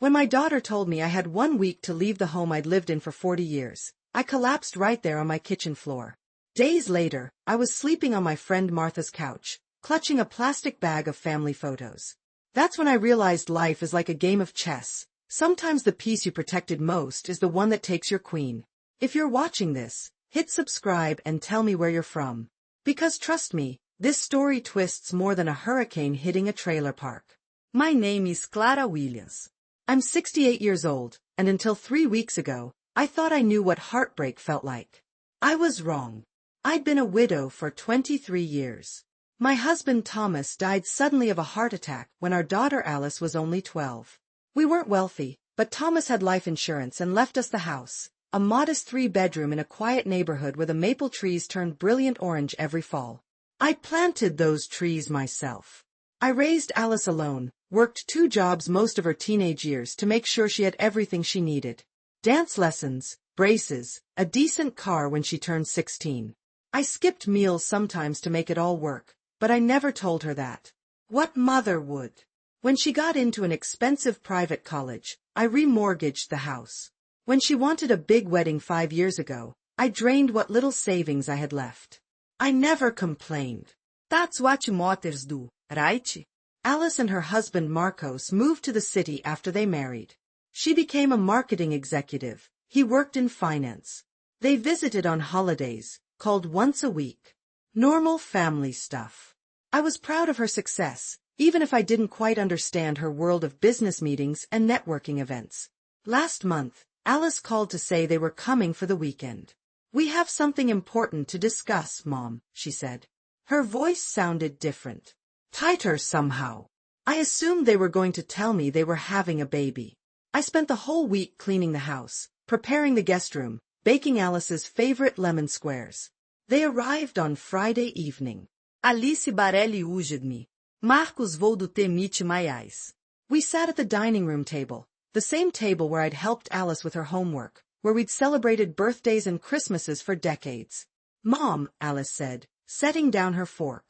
When my daughter told me I had 1 week to leave the home I'd lived in for 40 years, I collapsed right there on my kitchen floor. Days later, I was sleeping on my friend Martha's couch, clutching a plastic bag of family photos. That's when I realized life is like a game of chess. Sometimes the piece you protected most is the one that takes your queen. If you're watching this, hit subscribe and tell me where you're from. Because trust me, this story twists more than a hurricane hitting a trailer park. My name is Clara Williams. I'm 68 years old, and until 3 weeks ago, I thought I knew what heartbreak felt like. I was wrong. I'd been a widow for 23 years. My husband Thomas died suddenly of a heart attack when our daughter Alice was only 12. We weren't wealthy, but Thomas had life insurance and left us the house, a modest 3-bedroom in a quiet neighborhood where the maple trees turned brilliant orange every fall. I planted those trees myself. I raised Alice alone, worked 2 jobs most of her teenage years to make sure she had everything she needed. Dance lessons, braces, a decent car when she turned 16. I skipped meals sometimes to make it all work, but I never told her that. What mother would? When she got into an expensive private college, I remortgaged the house. When she wanted a big wedding 5 years ago, I drained what little savings I had left. I never complained. That's what mothers do, right? Alice and her husband Marcos moved to the city after they married. She became a marketing executive. He worked in finance. They visited on holidays, called once a week. Normal family stuff. I was proud of her success, even if I didn't quite understand her world of business meetings and networking events. Last month, Alice called to say they were coming for the weekend. We have something important to discuss, Mom, she said. Her voice sounded different. Tighter somehow. I assumed they were going to tell me they were having a baby. I spent the whole week cleaning the house, preparing the guest room, baking Alice's favorite lemon squares. They arrived on Friday evening. Alice barely ujed-me. Marcos vou do temite maiais. We sat at the dining room table, the same table where I'd helped Alice with her homework, where we'd celebrated birthdays and Christmases for decades. Mom, Alice said, setting down her fork.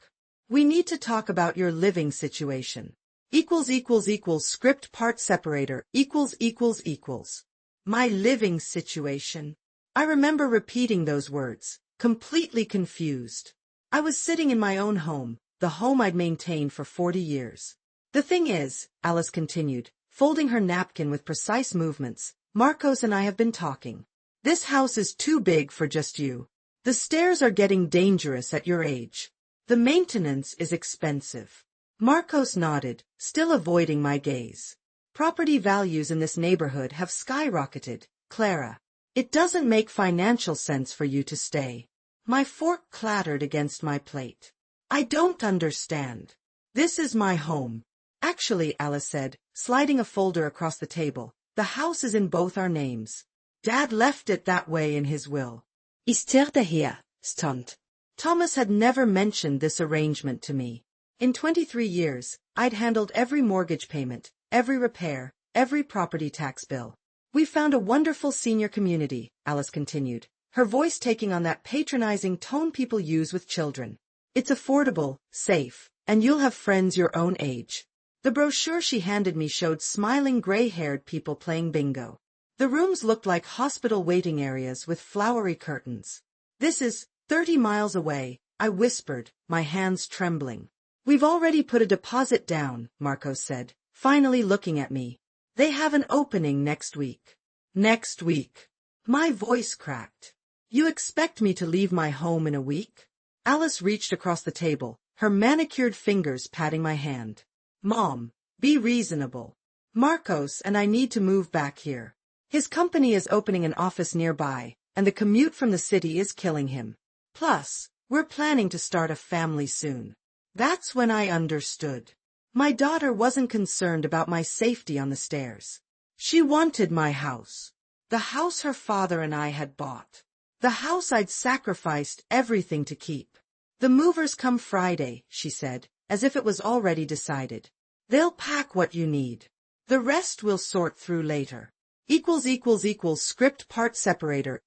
We need to talk about your living situation. Script part separator ===. My living situation. I remember repeating those words, completely confused. I was sitting in my own home, the home I'd maintained for 40 years. The thing is, Alice continued, folding her napkin with precise movements, Marcos and I have been talking. This house is too big for just you. The stairs are getting dangerous at your age. The maintenance is expensive. Marcos nodded, still avoiding my gaze. Property values in this neighborhood have skyrocketed, Clara. It doesn't make financial sense for you to stay. My fork clattered against my plate. I don't understand. This is my home. Actually, Alice said, sliding a folder across the table, the house is in both our names. Dad left it that way in his will. Isterde her, stunt. Thomas had never mentioned this arrangement to me. In 23 years, I'd handled every mortgage payment, every repair, every property tax bill. We found a wonderful senior community, Alice continued, her voice taking on that patronizing tone people use with children. It's affordable, safe, and you'll have friends your own age. The brochure she handed me showed smiling gray-haired people playing bingo. The rooms looked like hospital waiting areas with flowery curtains. This is 30 miles away, I whispered, my hands trembling. We've already put a deposit down, Marcos said, finally looking at me. They have an opening next week. Next week. My voice cracked. You expect me to leave my home in a week? Alice reached across the table, her manicured fingers patting my hand. Mom, be reasonable. Marcos and I need to move back here. His company is opening an office nearby, and the commute from the city is killing him. Plus, we're planning to start a family soon. That's when I understood. My daughter wasn't concerned about my safety on the stairs. She wanted my house. The house her father and I had bought. The house I'd sacrificed everything to keep. The movers come Friday, she said, as if it was already decided. They'll pack what you need. The rest we'll sort through later. Script part separator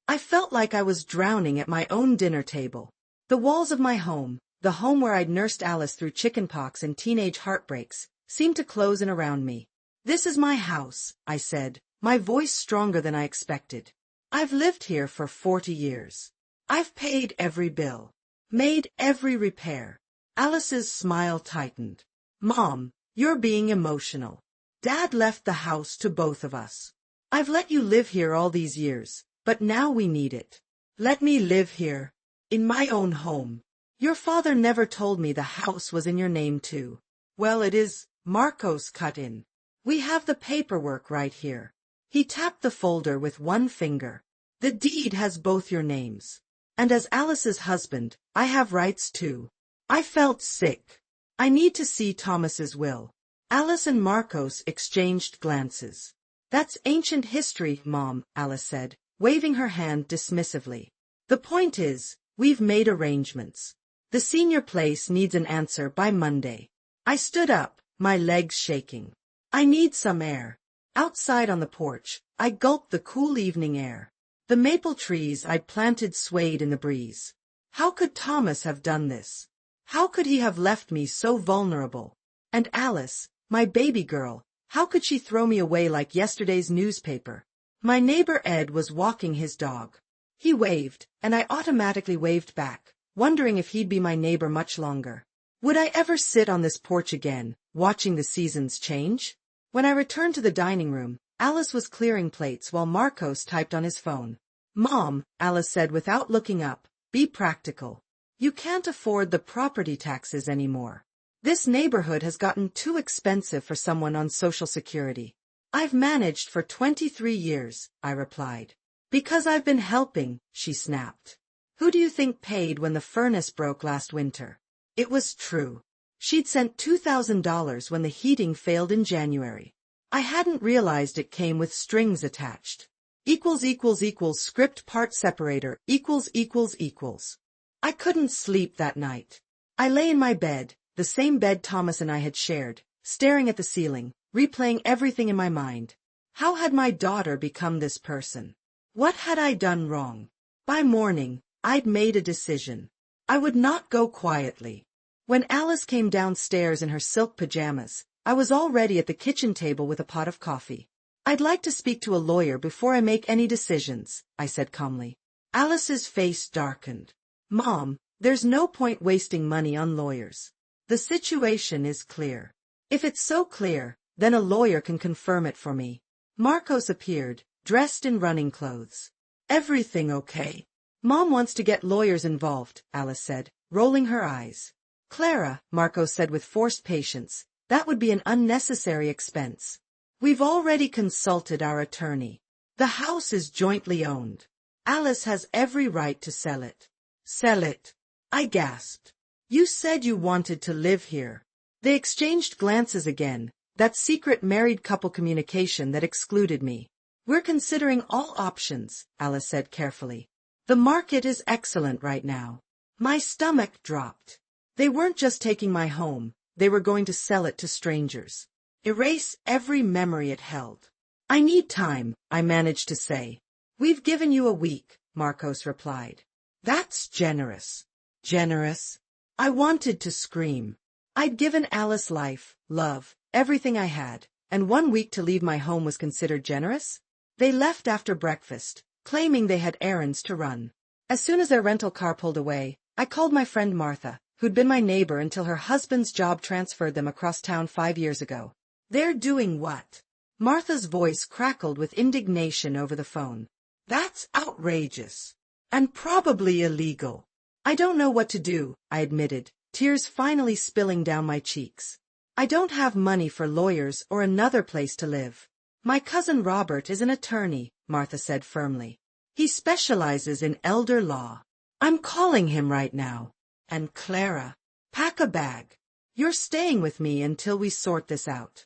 I felt like I was drowning at my own dinner table. The walls of my home, the home where I'd nursed Alice through chickenpox and teenage heartbreaks, seemed to close in around me. "This is my house," I said, my voice stronger than I expected. "I've lived here for 40 years. I've paid every bill, made every repair." Alice's smile tightened. "Mom, you're being emotional. Dad left the house to both of us. I've let you live here all these years, but now we need it. Let me live here, in my own home. Your father never told me the house was in your name too." "Well, it is," Marcos cut in. "We have the paperwork right here." He tapped the folder with one finger. "The deed has both your names. And as Alice's husband, I have rights too." I felt sick. "I need to see Thomas's will." Alice and Marcos exchanged glances. "That's ancient history, Mom," Alice said, waving her hand dismissively. "The point is, we've made arrangements. The senior place needs an answer by Monday." I stood up, my legs shaking. "I need some air." Outside on the porch, I gulped the cool evening air. The maple trees I'd planted swayed in the breeze. How could Thomas have done this? How could he have left me so vulnerable? And Alice, my baby girl, how could she throw me away like yesterday's newspaper? My neighbor Ed was walking his dog. He waved, and I automatically waved back, wondering if he'd be my neighbor much longer. Would I ever sit on this porch again, watching the seasons change? When I returned to the dining room, Alice was clearing plates while Marcos typed on his phone. "Mom," Alice said without looking up, "be practical. You can't afford the property taxes anymore. This neighborhood has gotten too expensive for someone on Social Security." "I've managed for 23 years, I replied. "Because I've been helping," she snapped. "Who do you think paid when the furnace broke last winter?" It was true. She'd sent $2,000 when the heating failed in January. I hadn't realized it came with strings attached. Script part separator ===. I couldn't sleep that night. I lay in my bed, the same bed Thomas and I had shared, staring at the ceiling, replaying everything in my mind. How had my daughter become this person? What had I done wrong? By morning, I'd made a decision. I would not go quietly. When Alice came downstairs in her silk pajamas, I was already at the kitchen table with a pot of coffee. "I'd like to speak to a lawyer before I make any decisions," I said calmly. Alice's face darkened. "Mom, there's no point wasting money on lawyers. The situation is clear. If it's so clear, then a lawyer can confirm it for me." Marcos appeared, dressed in running clothes. "Everything okay?" "Mom wants to get lawyers involved," Alice said, rolling her eyes. "Clara," Marcos said with forced patience, "that would be an unnecessary expense. We've already consulted our attorney. The house is jointly owned. Alice has every right to sell it." "Sell it?" I gasped. "You said you wanted to live here." They exchanged glances again, that secret married couple communication that excluded me. "We're considering all options," Alice said carefully. "The market is excellent right now." My stomach dropped. They weren't just taking my home, they were going to sell it to strangers. Erase every memory it held. "I need time," I managed to say. "We've given you a week," Marcos replied. "That's generous." Generous? I wanted to scream. I'd given Alice life, love, everything I had, and 1 week to leave my home was considered generous? They left after breakfast, claiming they had errands to run. As soon as their rental car pulled away, I called my friend Martha, who'd been my neighbor until her husband's job transferred them across town 5 years ago. "They're doing what?" Martha's voice crackled with indignation over the phone. "That's outrageous. And probably illegal." "I don't know what to do," I admitted, tears finally spilling down my cheeks. "I don't have money for lawyers or another place to live." "My cousin Robert is an attorney," Martha said firmly. "He specializes in elder law. I'm calling him right now. And Clara, pack a bag. You're staying with me until we sort this out."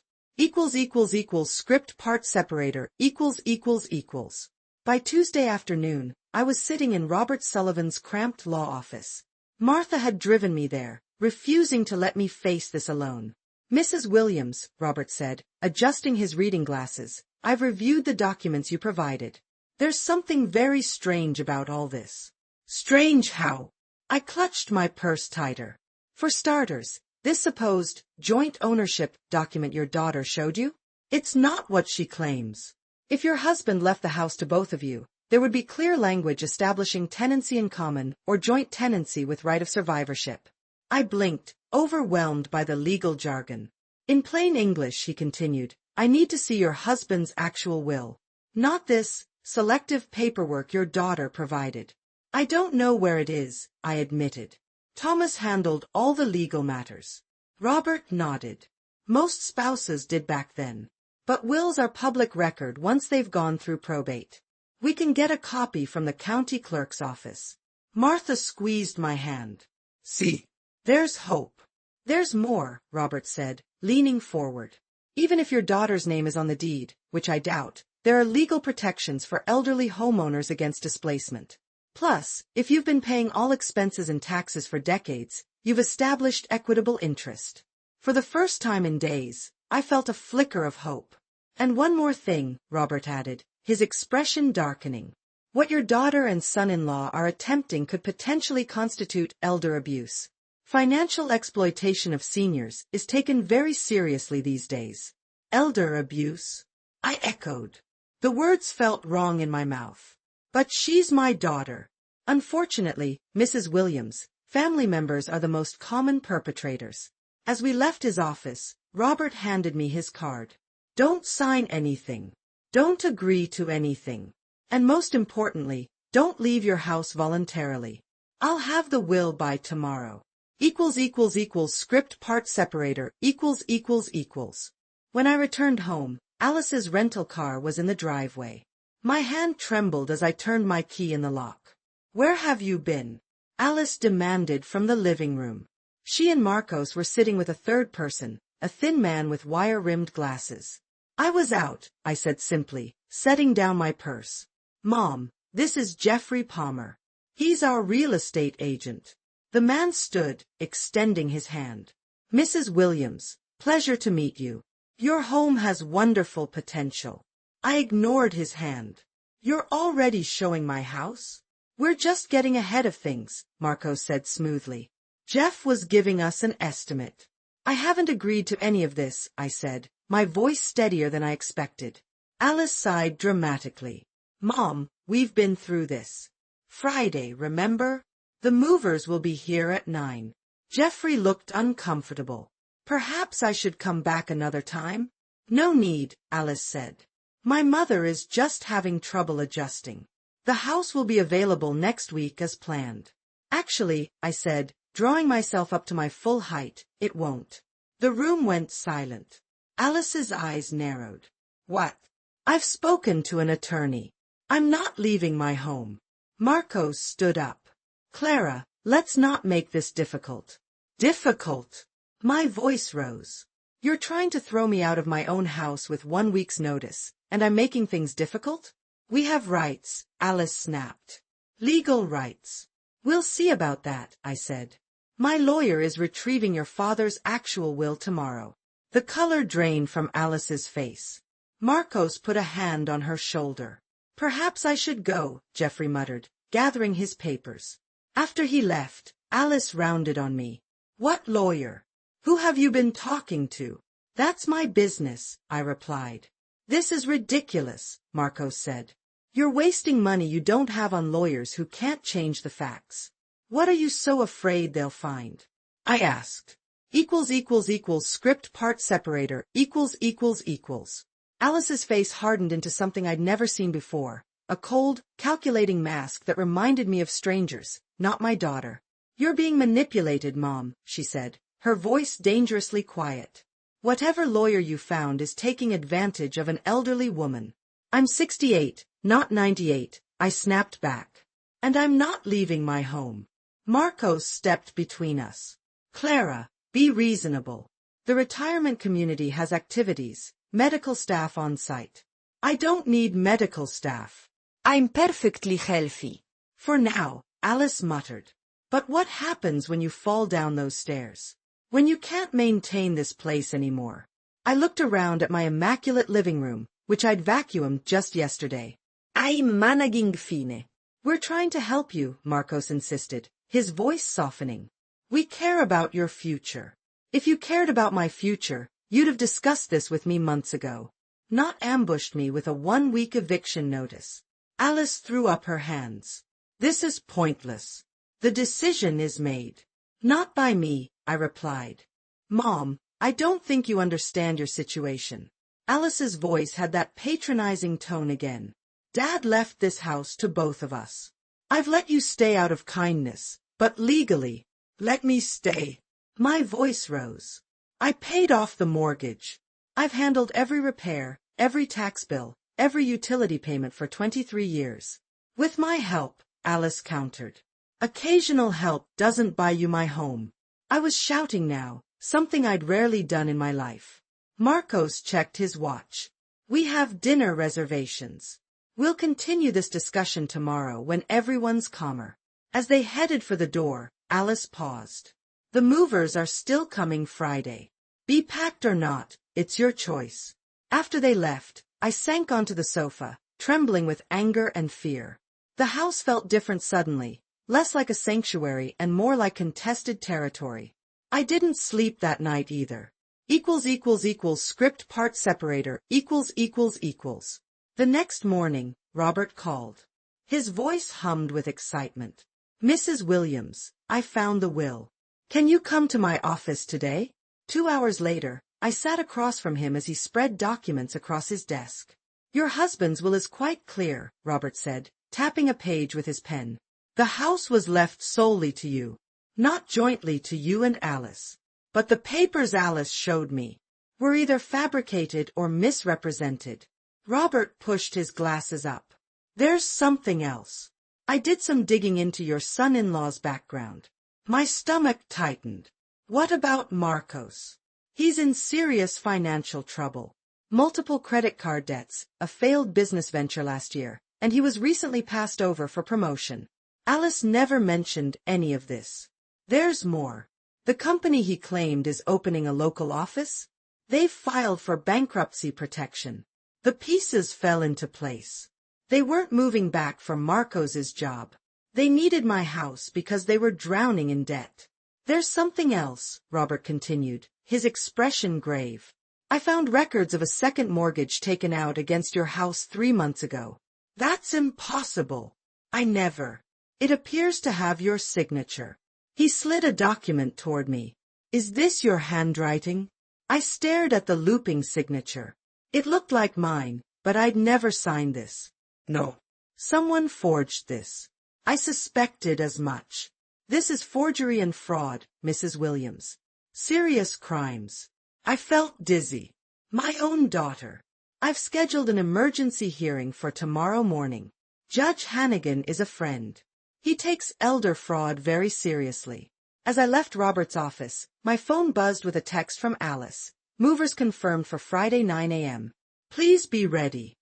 Script part separator ===. By Tuesday afternoon, I was sitting in Robert Sullivan's cramped law office. Martha had driven me there, refusing to let me face this alone. "Mrs. Williams," Robert said, adjusting his reading glasses, "I've reviewed the documents you provided. There's something very strange about all this." "Strange how?" I clutched my purse tighter. "For starters, This supposed joint ownership document your daughter showed you? It's not what she claims. If your husband left the house to both of you, there would be clear language establishing tenancy in common or joint tenancy with right of survivorship. I blinked, overwhelmed by the legal jargon. In plain English, he continued, I need to see your husband's actual will. Not this selective paperwork your daughter provided. I don't know where it is, I admitted. Thomas handled all the legal matters. Robert nodded. Most spouses did back then. But wills are public record once they've gone through probate. We can get a copy from the county clerk's office. Martha squeezed my hand. See. There's hope. There's more, Robert said, leaning forward. Even if your daughter's name is on the deed, which I doubt, there are legal protections for elderly homeowners against displacement. Plus, if you've been paying all expenses and taxes for decades, you've established equitable interest. For the first time in days, I felt a flicker of hope. And one more thing, Robert added, his expression darkening. What your daughter and son-in-law are attempting could potentially constitute elder abuse. Financial exploitation of seniors is taken very seriously these days. Elder abuse? I echoed. The words felt wrong in my mouth. But she's my daughter. Unfortunately, Mrs. Williams, family members are the most common perpetrators. As we left his office, Robert handed me his card. Don't sign anything. Don't agree to anything. And most importantly, don't leave your house voluntarily. I'll have the will by tomorrow. Script part separator ===. When I returned home, Alice's rental car was in the driveway. My hand trembled as I turned my key in the lock. Where have you been? Alice demanded from the living room. She and Marcos were sitting with a third person, a thin man with wire-rimmed glasses. I was out, I said simply, setting down my purse. Mom, this is Jeffrey Palmer. He's our real estate agent. The man stood, extending his hand. Mrs. Williams, pleasure to meet you. Your home has wonderful potential. I ignored his hand. You're already showing my house? We're just getting ahead of things, Marcos said smoothly. Jeff was giving us an estimate. I haven't agreed to any of this, I said, my voice steadier than I expected. Alice sighed dramatically. Mom, we've been through this. Friday, remember? The movers will be here at 9. Jeffrey looked uncomfortable. Perhaps I should come back another time? No need, Alice said. My mother is just having trouble adjusting. The house will be available next week as planned. Actually, I said, drawing myself up to my full height, it won't. The room went silent. Alice's eyes narrowed. What? I've spoken to an attorney. I'm not leaving my home. Marcos stood up. Clara, let's not make this difficult. Difficult? My voice rose. You're trying to throw me out of my own house with 1 week's notice, and I'm making things difficult? We have rights, Alice snapped. Legal rights. We'll see about that, I said. My lawyer is retrieving your father's actual will tomorrow. The color drained from Alice's face. Marcos put a hand on her shoulder. Perhaps I should go, Jeffrey muttered, gathering his papers. After he left, Alice rounded on me. What lawyer? Who have you been talking to? That's my business, I replied. This is ridiculous, Marcos said. You're wasting money you don't have on lawyers who can't change the facts. What are you so afraid they'll find? I asked. Script part separator ===. Alice's face hardened into something I'd never seen before, a cold, calculating mask that reminded me of strangers, not my daughter. You're being manipulated, Mom, she said, her voice dangerously quiet. Whatever lawyer you found is taking advantage of an elderly woman. I'm 68, not 98, I snapped back. And I'm not leaving my home. Marcos stepped between us. Clara, be reasonable. The retirement community has activities, medical staff on site. I don't need medical staff. I'm perfectly healthy. For now, Alice muttered. But what happens when you fall down those stairs? When you can't maintain this place anymore? I looked around at my immaculate living room, which I'd vacuumed just yesterday. I'm managing fine. We're trying to help you, Marcos insisted, his voice softening. We care about your future. If you cared about my future, you'd have discussed this with me months ago. Not ambushed me with a 1-week eviction notice. Alice threw up her hands. This is pointless. The decision is made. Not by me, I replied. Mom, I don't think you understand your situation. Alice's voice had that patronizing tone again. Dad left this house to both of us. I've let you stay out of kindness, but legally, let me stay. My voice rose. I paid off the mortgage. I've handled every repair, every tax bill, every utility payment for 23 years. With my help, Alice countered. Occasional help doesn't buy you my home. I was shouting now, something I'd rarely done in my life. Marcos checked his watch. We have dinner reservations. We'll continue this discussion tomorrow when everyone's calmer. As they headed for the door, Alice paused. The movers are still coming Friday. Be packed or not, it's your choice. After they left, I sank onto the sofa, trembling with anger and fear. The house felt different suddenly, less like a sanctuary and more like contested territory. I didn't sleep that night either. Script part separator ===. The next morning, Robert called. His voice hummed with excitement. Mrs. Williams, I found the will. Can you come to my office today? 2 hours later, I sat across from him as he spread documents across his desk. Your husband's will is quite clear, Robert said, tapping a page with his pen. The house was left solely to you, not jointly to you and Alice. But the papers Alice showed me were either fabricated or misrepresented. Robert pushed his glasses up. There's something else. I did some digging into your son-in-law's background. My stomach tightened. What about Marcos? He's in serious financial trouble. Multiple credit card debts, a failed business venture last year, and he was recently passed over for promotion. Alice never mentioned any of this. There's more. The company he claimed is opening a local office? They've filed for bankruptcy protection. The pieces fell into place. They weren't moving back from Marcos's job. They needed my house because they were drowning in debt. There's something else, Robert continued, his expression grave. I found records of a second mortgage taken out against your house 3 months ago. That's impossible. I never. It appears to have your signature. He slid a document toward me. Is this your handwriting? I stared at the looping signature. It looked like mine, but I'd never signed this. No. Someone forged this. I suspected as much. This is forgery and fraud, Mrs. Williams. Serious crimes. I felt dizzy. My own daughter. I've scheduled an emergency hearing for tomorrow morning. Judge Hannigan is a friend. He takes elder fraud very seriously. As I left Robert's office, my phone buzzed with a text from Alice. Movers confirmed for Friday 9 a.m. Please be ready.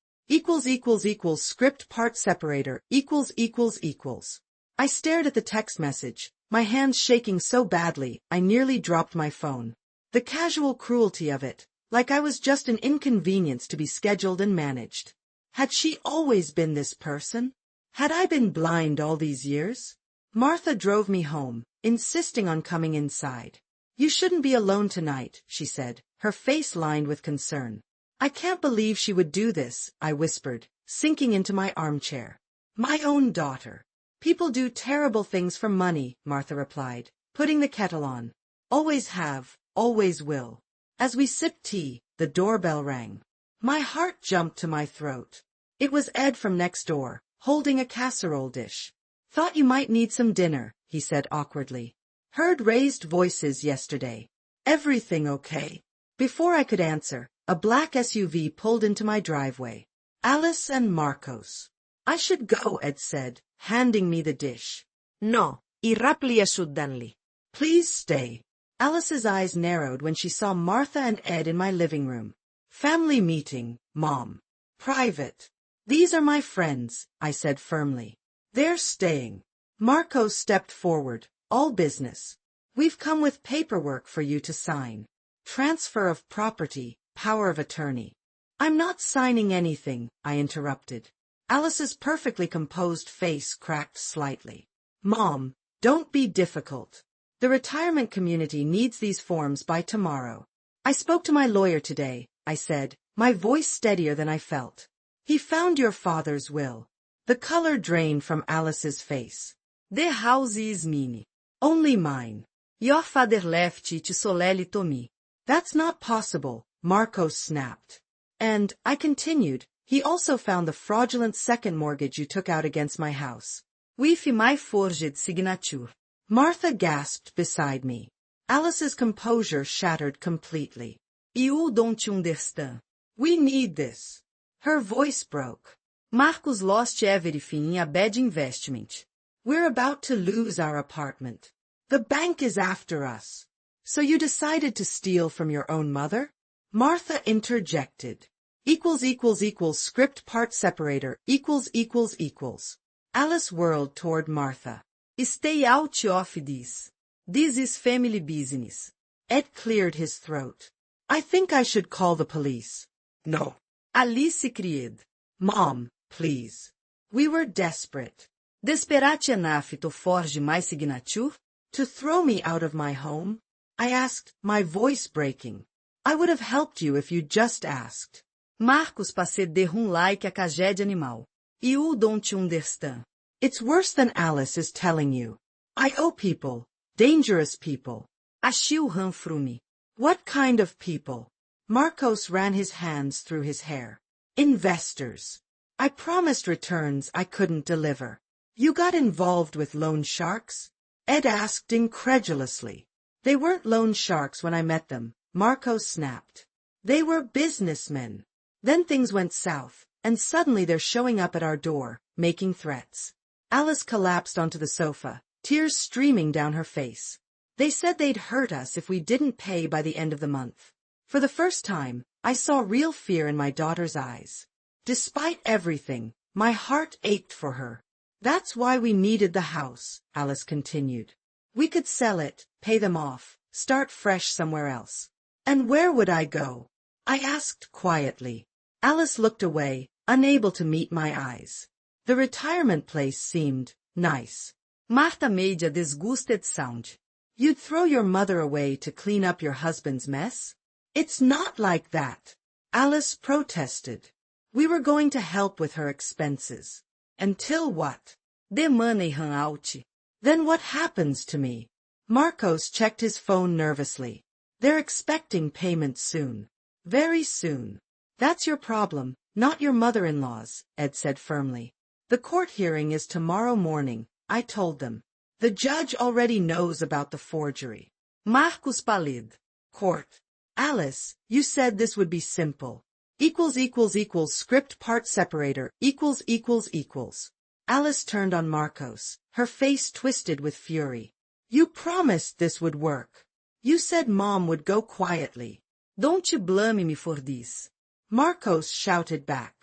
Script part separator ===. I stared at the text message, my hands shaking so badly I nearly dropped my phone. The casual cruelty of it, like I was just an inconvenience to be scheduled and managed. Had she always been this person? Had I been blind all these years? Martha drove me home, insisting on coming inside. You shouldn't be alone tonight, she said, her face lined with concern. I can't believe she would do this, I whispered, sinking into my armchair. My own daughter. People do terrible things for money, Martha replied, putting the kettle on. Always have, always will. As we sipped tea, the doorbell rang. My heart jumped to my throat. It was Ed from next door, holding a casserole dish. Thought you might need some dinner, he said awkwardly. Heard raised voices yesterday. Everything okay? Before I could answer, a black SUV pulled into my driveway. Alice and Marcos. I should go, Ed said, handing me the dish. No, I raplia suddenly. Please stay. Alice's eyes narrowed when she saw Martha and Ed in my living room. Family meeting, Mom. Private. These are my friends, I said firmly. They're staying. Marcos stepped forward, all business. We've come with paperwork for you to sign. Transfer of property, power of attorney. I'm not signing anything, I interrupted. Alice's perfectly composed face cracked slightly. Mom, don't be difficult. The retirement community needs these forms by tomorrow. I spoke to my lawyer today, I said, my voice steadier than I felt. He found your father's will. The color drained from Alice's face. The house is mine. Only mine. Your father left it solely to me. That's not possible, Marcos snapped. And, I continued, he also found the fraudulent second mortgage you took out against my house. With my forged signature. Martha gasped beside me. Alice's composure shattered completely. You don't understand. We need this. Her voice broke. Marcos lost everything in a bad investment. We're about to lose our apartment. The bank is after us. So you decided to steal from your own mother? Martha interjected. Script part separator ===. Alice whirled toward Martha. Stay out of this. This is family business. Ed cleared his throat. I think I should call the police. No. Alice cried. Mom, please. We were desperate. Desperate enough to forge my signature? To throw me out of my home? I asked, my voice breaking. I would have helped you if you just asked. Marcos passei de like a caged animal. You don't understand. It's worse than Alice is telling you. I owe people. Dangerous people. A chill ran through me. What kind of people? Marcos ran his hands through his hair. Investors. I promised returns I couldn't deliver. You got involved with loan sharks? Ed asked incredulously. They weren't loan sharks when I met them, Marcos snapped. They were businessmen. Then things went south, and suddenly they're showing up at our door, making threats. Alice collapsed onto the sofa, tears streaming down her face. They said they'd hurt us if we didn't pay by the end of the month. For the first time, I saw real fear in my daughter's eyes. Despite everything, my heart ached for her. That's why we needed the house, Alice continued. We could sell it, pay them off, start fresh somewhere else. And where would I go? I asked quietly. Alice looked away, unable to meet my eyes. The retirement place seemed nice. Martha made a disgusted sound. You'd throw your mother away to clean up your husband's mess? It's not like that. Alice protested. We were going to help with her expenses. Until what? The money ran out. Then what happens to me? Marcos checked his phone nervously. They're expecting payment soon. Very soon. That's your problem, not your mother-in-law's, Ed said firmly. The court hearing is tomorrow morning, I told them. The judge already knows about the forgery. Marcos pallid. Court. Alice, you said this would be simple. Script part separator ===. Alice turned on Marcos, her face twisted with fury. You promised this would work. You said Mom would go quietly. Don't you blame me for this. Marcos shouted back.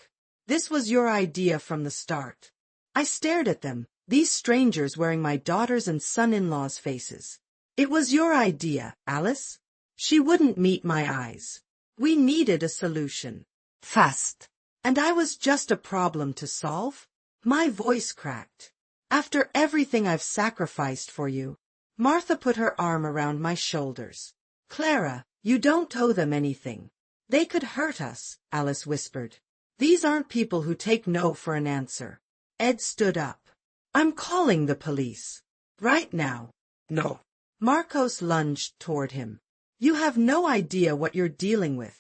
This was your idea from the start. I stared at them, these strangers wearing my daughter's and son-in-law's faces. It was your idea, Alice. She wouldn't meet my eyes. We needed a solution. Fast. And I was just a problem to solve? My voice cracked. After everything I've sacrificed for you. Martha put her arm around my shoulders. Clara, you don't owe them anything. They could hurt us, Alice whispered. These aren't people who take no for an answer. Ed stood up. I'm calling the police. Right now. No. Marcos lunged toward him. You have no idea what you're dealing with.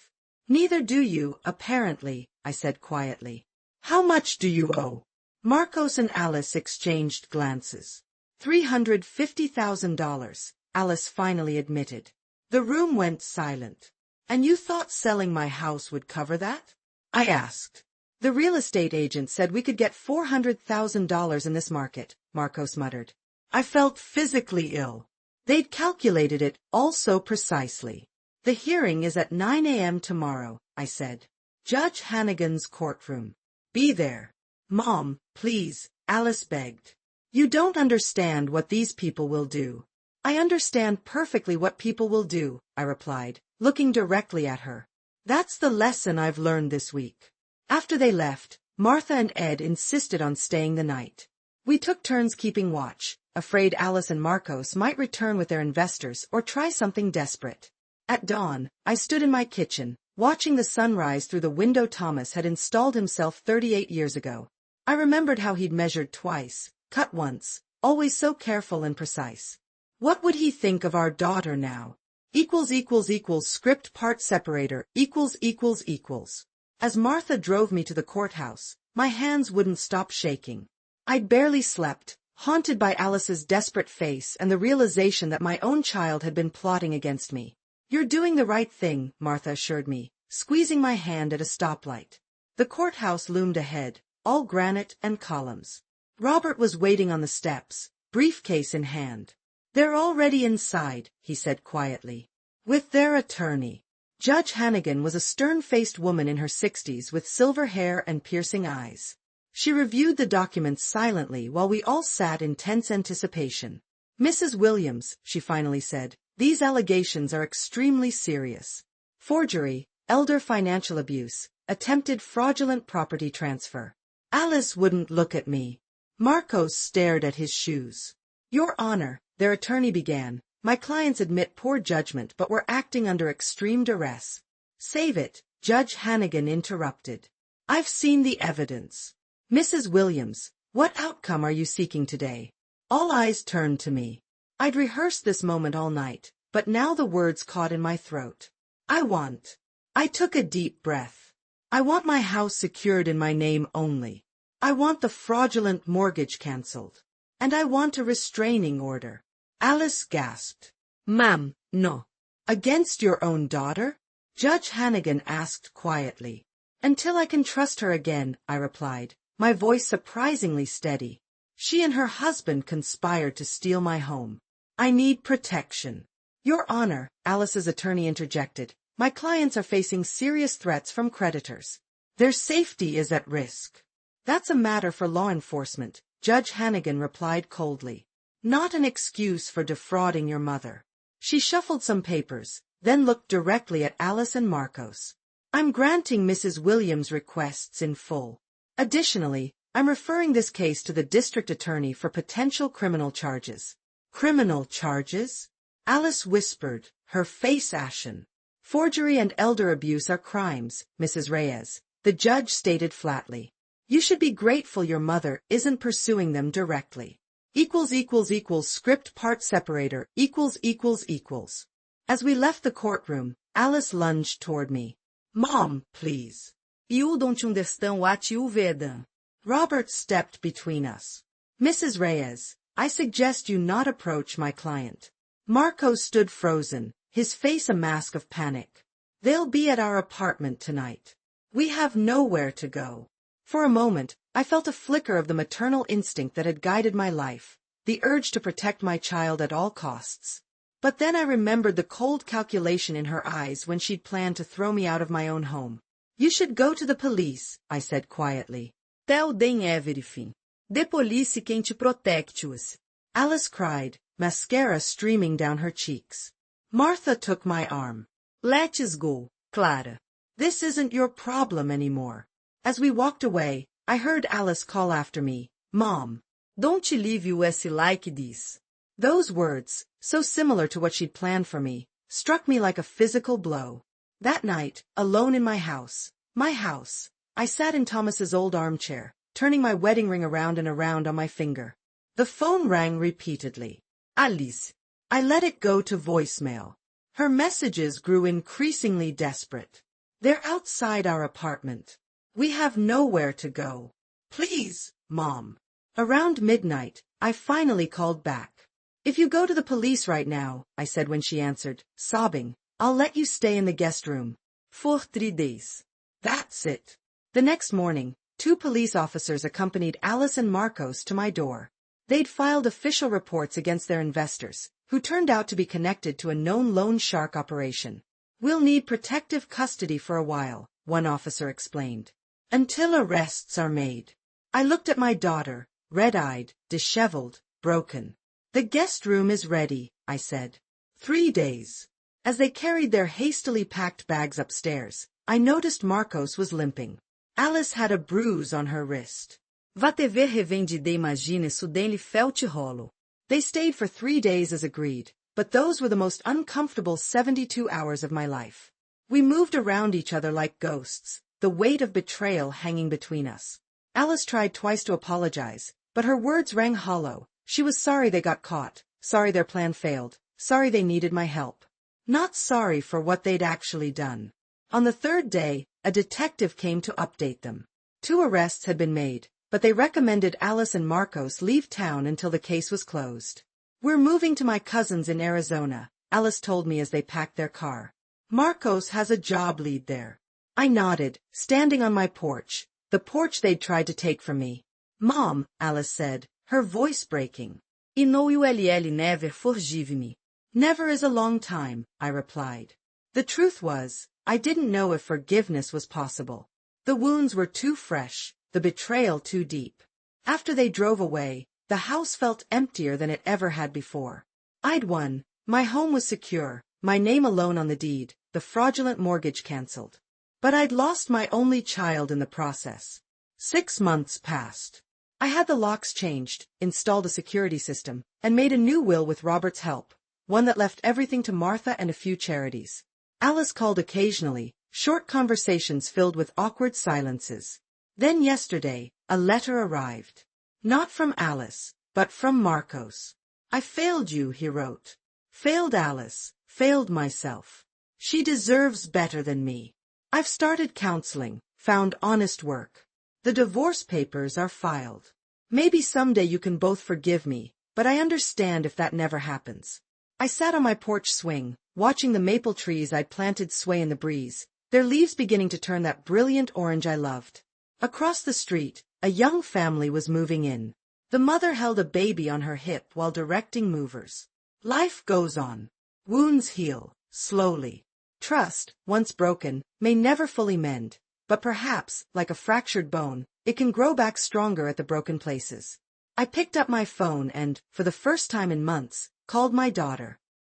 Neither do you, apparently, I said quietly. How much do you owe? Marcos and Alice exchanged glances. $350,000, Alice finally admitted. The room went silent. And you thought selling my house would cover that? I asked. The real estate agent said we could get $400,000 in this market, Marcos muttered. I felt physically ill. They'd calculated it all so precisely. The hearing is at 9 a.m. tomorrow, I said. Judge Hannigan's courtroom. Be there. Mom, please, Alice begged. You don't understand what these people will do. I understand perfectly what people will do, I replied, looking directly at her. That's the lesson I've learned this week. After they left, Martha and Ed insisted on staying the night. We took turns keeping watch, afraid Alice and Marcos might return with their investors or try something desperate. At dawn, I stood in my kitchen, watching the sun rise through the window Thomas had installed himself 38 years ago. I remembered how he'd measured twice, cut once, always so careful and precise. What would he think of our daughter now? Script part separator equals. As Martha drove me to the courthouse, my hands wouldn't stop shaking. I'd barely slept, haunted by Alice's desperate face and the realization that my own child had been plotting against me. You're doing the right thing, Martha assured me, squeezing my hand at a stoplight. The courthouse loomed ahead, all granite and columns. Robert was waiting on the steps, briefcase in hand. They're already inside, he said quietly. With their attorney. Judge Hannigan was a stern-faced woman in her 60s with silver hair and piercing eyes. She reviewed the documents silently while we all sat in tense anticipation. Mrs. Williams, she finally said, these allegations are extremely serious. Forgery, elder financial abuse, attempted fraudulent property transfer. Alice wouldn't look at me. Marcos stared at his shoes. Your Honor, their attorney began, my clients admit poor judgment but were acting under extreme duress. Save it, Judge Hannigan interrupted. I've seen the evidence. Mrs. Williams, what outcome are you seeking today? All eyes turned to me. I'd rehearsed this moment all night, but now the words caught in my throat. I took a deep breath. I want my house secured in my name only. I want the fraudulent mortgage cancelled. And I want a restraining order. Alice gasped. Ma'am, no. Against your own daughter? Judge Hannigan asked quietly. Until I can trust her again, I replied, my voice surprisingly steady. She and her husband conspired to steal my home. I need protection. Your Honor, Alice's attorney interjected, my clients are facing serious threats from creditors. Their safety is at risk. That's a matter for law enforcement, Judge Hannigan replied coldly. Not an excuse for defrauding your mother. She shuffled some papers, then looked directly at Alice and Marcos. I'm granting Mrs. Williams' requests in full. Additionally, I'm referring this case to the district attorney for potential criminal charges. Criminal charges? Alice whispered, her face ashen. Forgery and elder abuse are crimes, Mrs. Reyes, the judge stated flatly. You should be grateful your mother isn't pursuing them directly. Script part separator equals. As we left the courtroom, Alice lunged toward me. Mom, please. You don't understand what you've done. Robert stepped between us. Mrs. Reyes, I suggest you not approach my client. Marcos stood frozen, his face a mask of panic. They'll be at our apartment tonight. We have nowhere to go. For a moment, I felt a flicker of the maternal instinct that had guided my life, the urge to protect my child at all costs. But then I remembered the cold calculation in her eyes when she'd planned to throw me out of my own home. You should go to the police, I said quietly. Tell them everything. The police can te protect us. Alice cried, mascara streaming down her cheeks. Martha took my arm. Let's go, Clara. This isn't your problem anymore. As we walked away, I heard Alice call after me, Mom. Don't leave us like this. Those words, so similar to what she'd planned for me, struck me like a physical blow. That night, alone in my house, I sat in Thomas's old armchair, turning my wedding ring around and around on my finger. The phone rang repeatedly. Alice. I let it go to voicemail. Her messages grew increasingly desperate. They're outside our apartment. We have nowhere to go. Please, Mom. Around midnight, I finally called back. If you go to the police right now, I said when she answered, sobbing, I'll let you stay in the guest room. For 3 days. That's it. The next morning, 2 police officers accompanied Alice and Marcos to my door. They'd filed official reports against their investors, who turned out to be connected to a known loan shark operation. We'll need protective custody for a while, one officer explained. Until arrests are made. I looked at my daughter, red-eyed, disheveled, broken. The guest room is ready, I said. 3 days. As they carried their hastily packed bags upstairs, I noticed Marcos was limping. Alice had a bruise on her wrist. Va te ver revendida imagina isso dele felt rolo. They stayed for 3 days as agreed, but those were the most uncomfortable 72 hours of my life. We moved around each other like ghosts, the weight of betrayal hanging between us. Alice tried twice to apologize, but her words rang hollow. She was sorry they got caught, sorry their plan failed, sorry they needed my help. Not sorry for what they'd actually done. On the third day, a detective came to update them. 2 arrests had been made, but they recommended Alice and Marcos leave town until the case was closed. "We're moving to my cousin's in Arizona," Alice told me as they packed their car. "Marcos has a job lead there." I nodded, standing on my porch, the porch they'd tried to take from me. "Mom," Alice said, her voice breaking. E no ull never forgive me. "Never is a long time," I replied. The truth was, I didn't know if forgiveness was possible. The wounds were too fresh, the betrayal too deep. After they drove away, the house felt emptier than it ever had before. I'd won. My home was secure, my name alone on the deed, the fraudulent mortgage cancelled. But I'd lost my only child in the process. 6 months passed. I had the locks changed, installed a security system, and made a new will with Robert's help, one that left everything to Martha and a few charities. Alice called occasionally, short conversations filled with awkward silences. Then yesterday, a letter arrived. Not from Alice, but from Marcos. "I failed you," he wrote. "Failed Alice, failed myself. She deserves better than me. I've started counseling, found honest work. The divorce papers are filed. Maybe someday you can both forgive me, but I understand if that never happens." I sat on my porch swing, watching the maple trees I'd planted sway in the breeze, their leaves beginning to turn that brilliant orange I loved. Across the street, a young family was moving in. The mother held a baby on her hip while directing movers. Life goes on. Wounds heal, slowly. Trust, once broken, may never fully mend, but perhaps, like a fractured bone, it can grow back stronger at the broken places. I picked up my phone and, for the first time in months, called my daughter.